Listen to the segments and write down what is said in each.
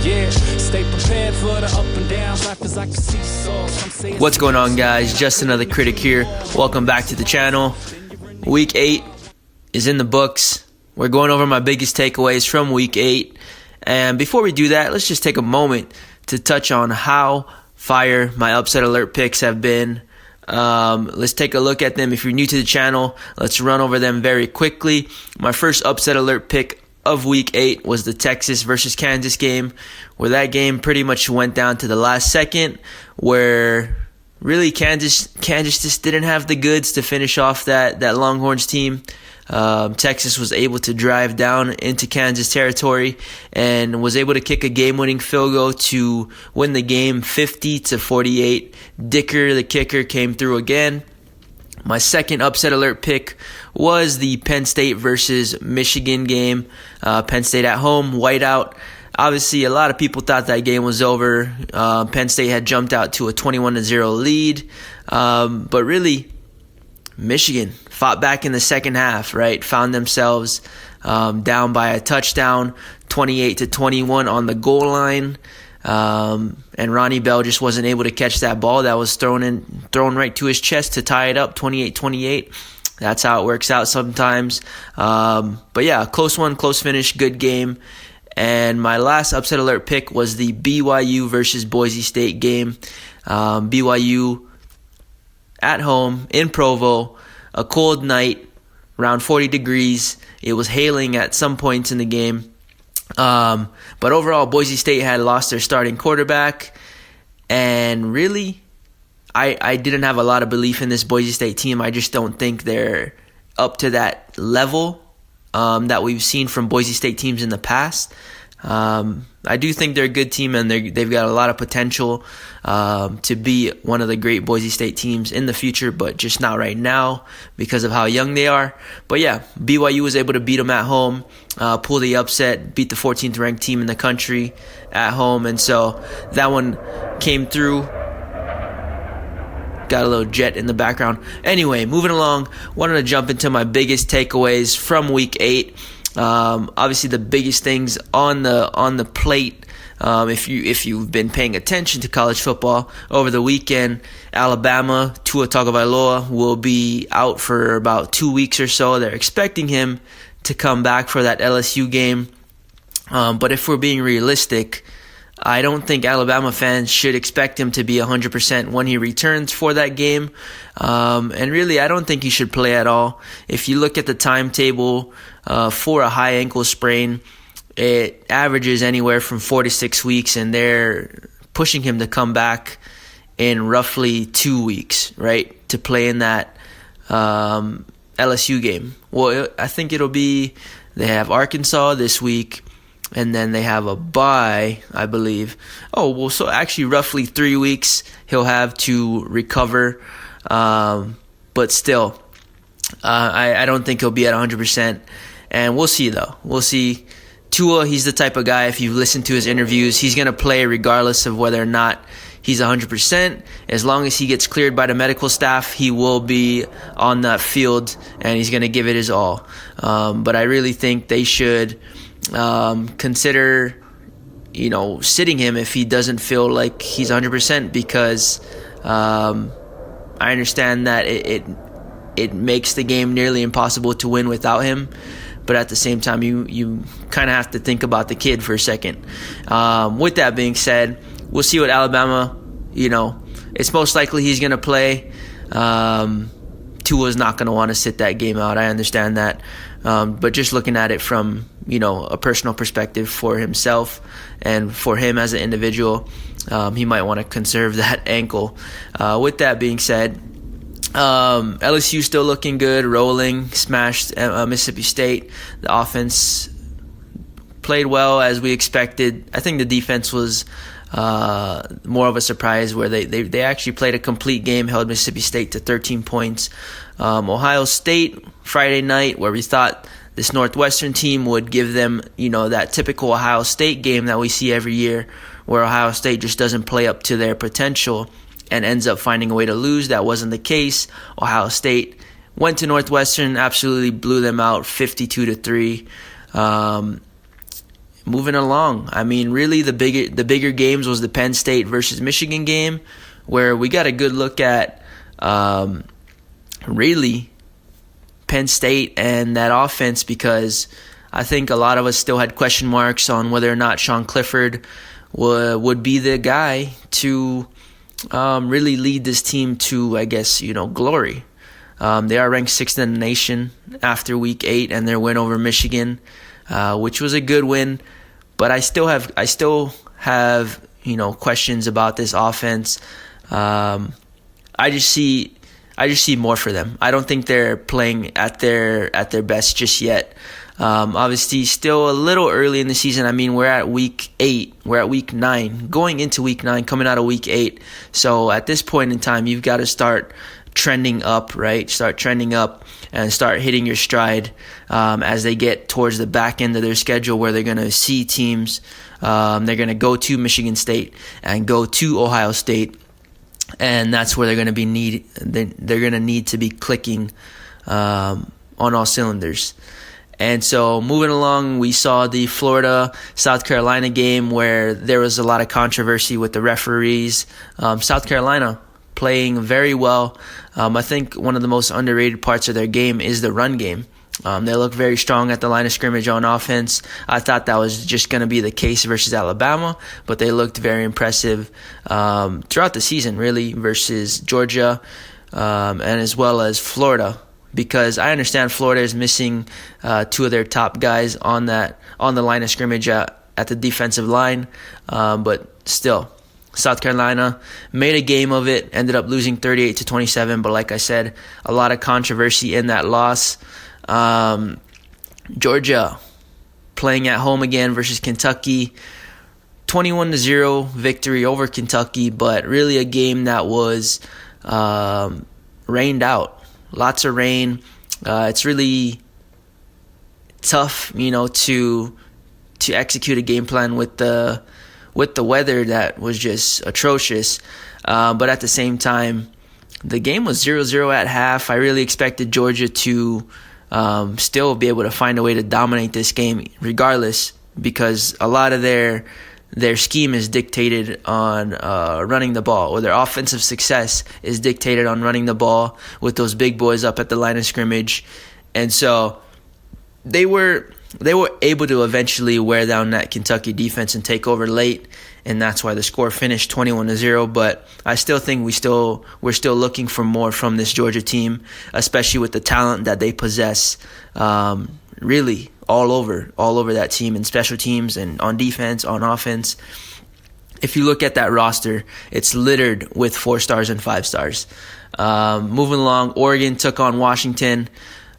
Yeah, stay prepared for the up and downs. Life is like a seesaw. Some say it's What's going on, guys? Just another critic here. Welcome back to the channel. Week 8 is in the books. We're going over my biggest takeaways from Week 8. And before we do that, let's just take a moment to touch on how fire my upset alert picks have been. Let's take a look at them. If you're new to the channel, let's run over them very quickly. My first upset alert pick of Week 8 was the Texas versus Kansas game, where that game pretty much went down to the last second, where really Kansas just didn't have the goods to finish off that Longhorns team. Texas was able to drive down into Kansas territory and was able to kick a game-winning field goal to win the game 50-48. Dicker, the kicker, came through again. My second upset alert pick was the Penn State versus Michigan game. Penn State at home, whiteout. Obviously, a lot of people thought that game was over. Penn State had jumped out to a 21-0 lead. But really, Michigan fought back in the second half, right? Found themselves down by a touchdown, 28-21 on the goal line. And Ronnie Bell just wasn't able to catch that ball that was thrown right to his chest to tie it up, 28-28. That's how it works out sometimes. But yeah, close one, close finish, good game. And my last upset alert pick was the BYU versus Boise State game. BYU at home in Provo, a cold night, around 40 degrees. It was hailing at some points in the game. But overall, Boise State had lost their starting quarterback. And really, I didn't have a lot of belief in this Boise State team. I just don't think they're up to that level that we've seen from Boise State teams in the past. I do think they're a good team, and they've got a lot of potential to be one of the great Boise State teams in the future, but just not right now because of how young they are. But yeah, BYU was able to beat them at home, pull the upset, beat the 14th ranked team in the country at home, and so that one came through. Got a little jet in the background. Anyway, moving along, wanted to jump into my biggest takeaways from Week 8. Obviously, the biggest things on the plate, if you've been paying attention to college football over the weekend, Alabama, Tua Tagovailoa will be out for about 2 weeks or so. They're expecting him to come back for that LSU game. But if we're being realistic, I don't think Alabama fans should expect him to be 100% when he returns for that game. And really, I don't think he should play at all. If you look at the timetable for a high ankle sprain, it averages anywhere from 4 to 6 weeks, and they're pushing him to come back in roughly 2 weeks, right, to play in that LSU game. Well, I think it'll be, they have Arkansas this week, and then they have a bye, I believe. Oh, well, so actually roughly 3 weeks he'll have to recover. But still, I don't think he'll be at 100%. And we'll see, though. We'll see. Tua, he's the type of guy, if you've listened to his interviews, he's going to play regardless of whether or not he's 100%. As long as he gets cleared by the medical staff, he will be on that field, and he's going to give it his all. But I really think they should consider, sitting him if he doesn't feel like he's 100%, because I understand that it makes the game nearly impossible to win without him. But at the same time, you kind of have to think about the kid for a second. With that being said, we'll see what Alabama, it's most likely he's going to play. Tua's not going to want to sit that game out. I understand that. But just looking at it from, a personal perspective for himself and for him as an individual, he might want to conserve that ankle. With that being said, LSU still looking good, rolling, smashed Mississippi State. The offense played well as we expected. I think the defense was more of a surprise, where they actually played a complete game, held Mississippi State to 13 points. Ohio State, Friday night, where we thought this Northwestern team would give them, that typical Ohio State game that we see every year, where Ohio State just doesn't play up to their potential and ends up finding a way to lose. That wasn't the case. Ohio State went to Northwestern, absolutely blew them out 52-3. moving along. I mean, really the bigger games was the Penn State versus Michigan game, where we got a good look at really Penn State and that offense, because I think a lot of us still had question marks on whether or not Sean Clifford would be the guy to really lead this team to, I guess, glory. They are ranked 6th in the nation after Week 8 and their win over Michigan, which was a good win. But I still have questions about this offense. I just see more for them. I don't think they're playing at their best just yet. Obviously, still a little early in the season. I mean, we're at Week 8. We're at Week 9. Going into Week 9, coming out of Week 8. So at this point in time, you've got to start trending up, right? Start trending up and start hitting your stride as they get towards the back end of their schedule, where they're going to see teams. They're going to go to Michigan State and go to Ohio State. And that's where they're going to need to be clicking on all cylinders. And so moving along, we saw the Florida-South Carolina game where there was a lot of controversy with the referees. South Carolina playing very well. I think one of the most underrated parts of their game is the run game. They look very strong at the line of scrimmage on offense. I thought that was just going to be the case versus Alabama, but they looked very impressive throughout the season, really, versus Georgia and as well as Florida. Because I understand Florida is missing 2 of their top guys on the line of scrimmage at the defensive line, but still, South Carolina made a game of it, ended up losing 38-27. But like I said, a lot of controversy in that loss. Georgia playing at home again versus Kentucky, 21-0 victory over Kentucky, but really a game that was rained out. Lots of rain. It's really tough, to execute a game plan with the weather that was just atrocious. But at the same time, the game was 0-0 at half. I really expected Georgia to still be able to find a way to dominate this game regardless, because a lot of their scheme is dictated on running the ball, or their offensive success is dictated on running the ball with those big boys up at the line of scrimmage. And so they were able to eventually wear down that Kentucky defense and take over late, and that's why the score finished 21-0. But I still think we're still looking for more from this Georgia team, especially with the talent that they possess. Really, all over that team, in special teams and on defense, on offense. If you look at that roster, it's littered with 4 stars and 5 stars. Moving along, Oregon took on Washington.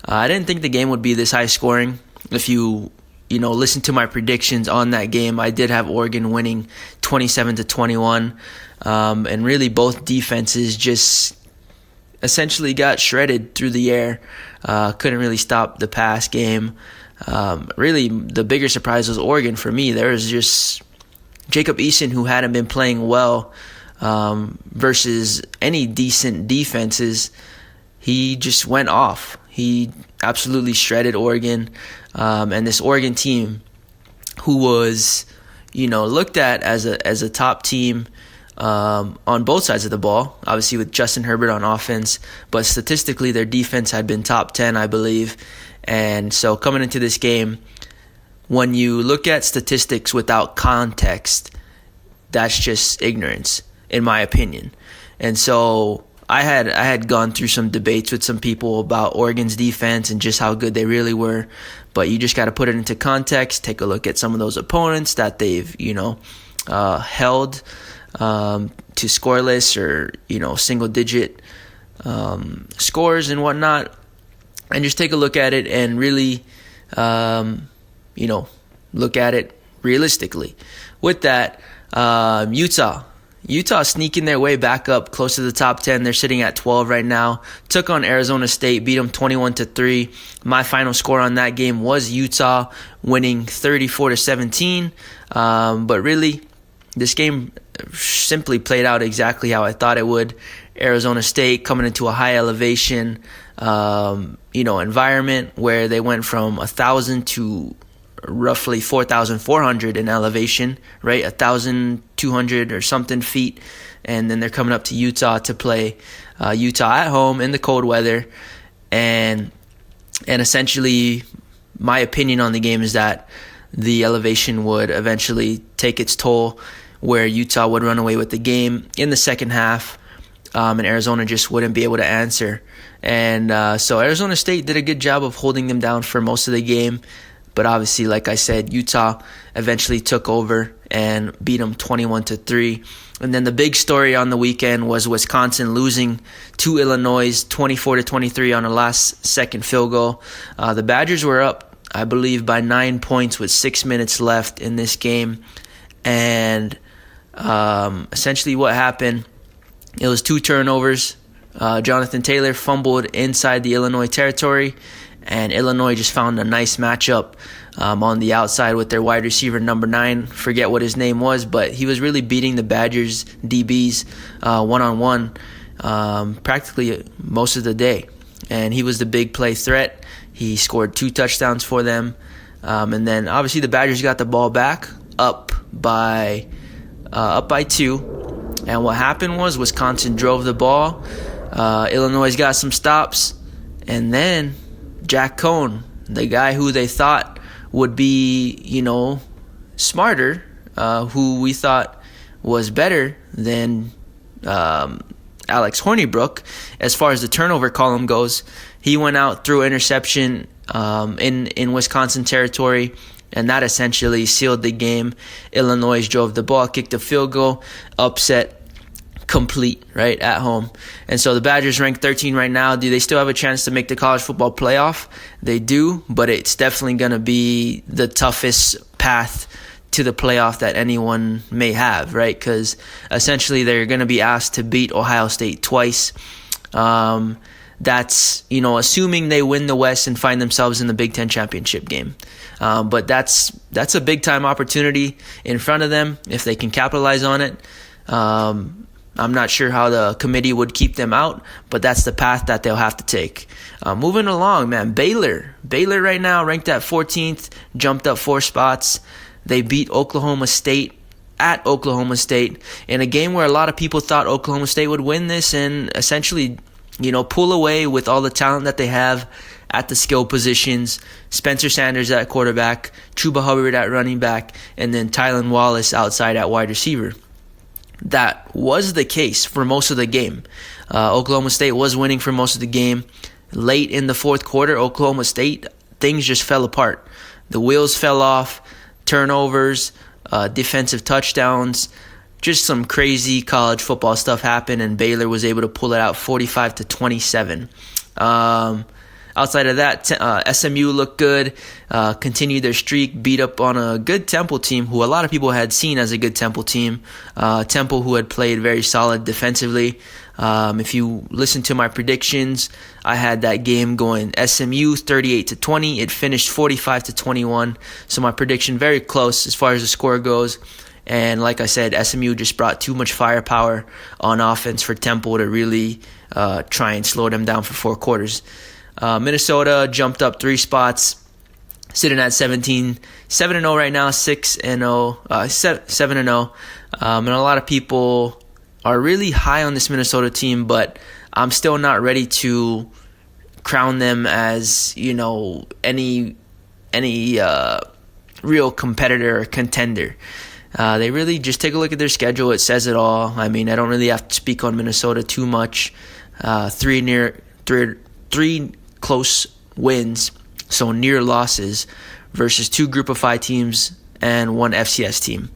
I didn't think the game would be this high scoring. If you listen to my predictions on that game, I did have Oregon winning 27-21. And really both defenses just essentially got shredded through the air. Couldn't really stop the pass game. Really, the bigger surprise was Oregon for me. There was just Jacob Eason, who hadn't been playing well versus any decent defenses. He just went off. He absolutely shredded Oregon. And this Oregon team, who was, looked at as a top team on both sides of the ball, obviously with Justin Herbert on offense, but statistically their defense had been top 10, I believe. And so coming into this game, when you look at statistics without context, that's just ignorance, in my opinion. And so I had gone through some debates with some people about Oregon's defense and just how good they really were, but you just got to put it into context. Take a look at some of those opponents that they've held to scoreless or single digit scores and whatnot, and just take a look at it and really look at it realistically. With that, Utah sneaking their way back up close to the top 10. They're sitting at 12 right now. Took on Arizona State, beat them 21-3. My final score on that game was Utah winning 34-17. But really, this game simply played out exactly how I thought it would. Arizona State coming into a high elevation, environment where they went from 1,000 to roughly 4,400 in elevation, right? 1,200 or something feet. And then they're coming up to Utah to play Utah at home in the cold weather. And essentially, my opinion on the game is that the elevation would eventually take its toll, where Utah would run away with the game in the second half, and Arizona just wouldn't be able to answer. And so Arizona State did a good job of holding them down for most of the game. But obviously, like I said, Utah eventually took over and beat them 21-3. And then the big story on the weekend was Wisconsin losing to Illinois 24-23 on a last-second field goal. The Badgers were up, I believe, by 9 points with 6 minutes left in this game. And essentially what happened, it was 2 turnovers. Jonathan Taylor fumbled inside the Illinois territory, and Illinois just found a nice matchup on the outside with their wide receiver number 9. Forget what his name was, but he was really beating the Badgers DBs one-on-one practically most of the day. And he was the big play threat. He scored 2 touchdowns for them. And then obviously the Badgers got the ball back up by 2. And what happened was Wisconsin drove the ball. Illinois got some stops. And then Jack Cohn, the guy who they thought would be, smarter, who we thought was better than Alex Hornibrook as far as the turnover column goes, he went out, threw an interception in Wisconsin territory, and that essentially sealed the game. Illinois drove the ball, kicked a field goal, upset complete, right, at home. And so the Badgers rank 13 right now. Do they still have a chance to make the college football playoff? They do, but it's definitely going to be the toughest path to the playoff that anyone may have, right? Because essentially they're going to be asked to beat Ohio State twice. That's, assuming they win the West and find themselves in the Big Ten championship game. But that's a big-time opportunity in front of them if they can capitalize on it. I'm not sure how the committee would keep them out, but that's the path that they'll have to take. Moving along, man, Baylor right now ranked at 14th, jumped up 4 spots. They beat Oklahoma State at Oklahoma State in a game where a lot of people thought Oklahoma State would win this and essentially, pull away with all the talent that they have at the skill positions. Spencer Sanders at quarterback, Chuba Hubbard at running back, and then Tylan Wallace outside at wide receiver. That was the case for most of the game. Oklahoma State was winning for most of the game. Late in the fourth quarter, Oklahoma State, things just fell apart. The wheels fell off, turnovers, defensive touchdowns, just some crazy college football stuff happened, and Baylor was able to pull it out 45-27. Outside of that, SMU looked good, continued their streak, beat up on a good Temple team who a lot of people had seen as a good Temple team. Temple who had played very solid defensively. If you listen to my predictions, I had that game going SMU 38-20. It finished 45-21. So my prediction very close as far as the score goes. And like I said, SMU just brought too much firepower on offense for Temple to really try and slow them down for 4 quarters. Minnesota jumped up 3 spots, sitting at 7-0 right now, 7-0. And a lot of people are really high on this Minnesota team, but I'm still not ready to crown them as, any real competitor or contender. They really just take a look at their schedule. It says it all. I mean, I don't really have to speak on Minnesota too much. 3 close wins, so near losses, versus 2 Group of 5 teams and 1 FCS team.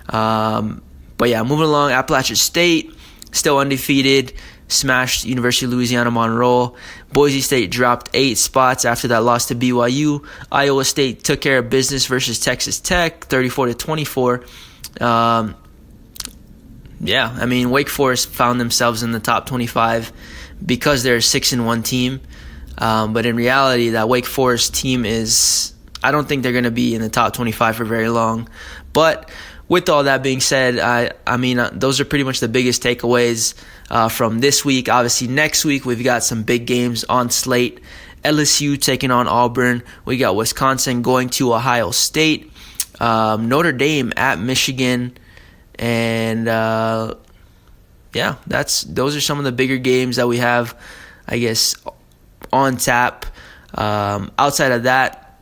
But yeah, moving along, Appalachian State, still undefeated, smashed University of Louisiana Monroe. Boise State dropped 8 spots after that loss to BYU. Iowa State took care of business versus Texas Tech, 34-24. Wake Forest found themselves in the top 25 because they're a 6-1 team. But in reality, that Wake Forest team I don't think they're going to be in the top 25 for very long. But with all that being said, those are pretty much the biggest takeaways from this week. Obviously, next week we've got some big games on slate, LSU taking on Auburn. We got Wisconsin going to Ohio State. Notre Dame at Michigan. And those are some of the bigger games that we have, I guess, on tap. Outside of that,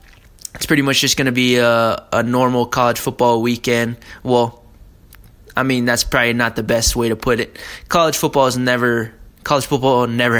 it's pretty much just going to be a normal college football weekend. Well, I mean, that's probably not the best way to put it. College football never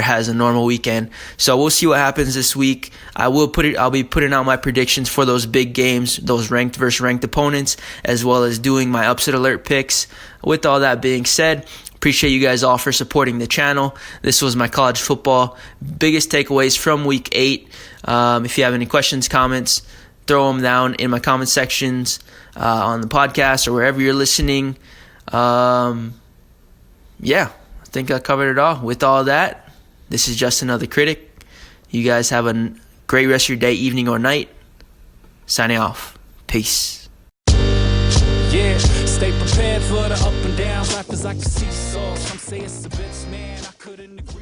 has a normal weekend. So we'll see what happens this week. I'll be putting out my predictions for those big games, those ranked versus ranked opponents, as well as doing my upset alert picks. With all that being said, appreciate you guys all for supporting the channel. This was my college football biggest takeaways from week 8. If you have any questions, comments, throw them down in my comment sections on the podcast or wherever you're listening. I think I covered it all. With all that, this is just another critic. You guys have a great rest of your day, evening, or night. Signing off. Peace. Yeah, stay prepared for the up and downs. Life is like a seesaw. Some say it's a bitch, man. I couldn't agree.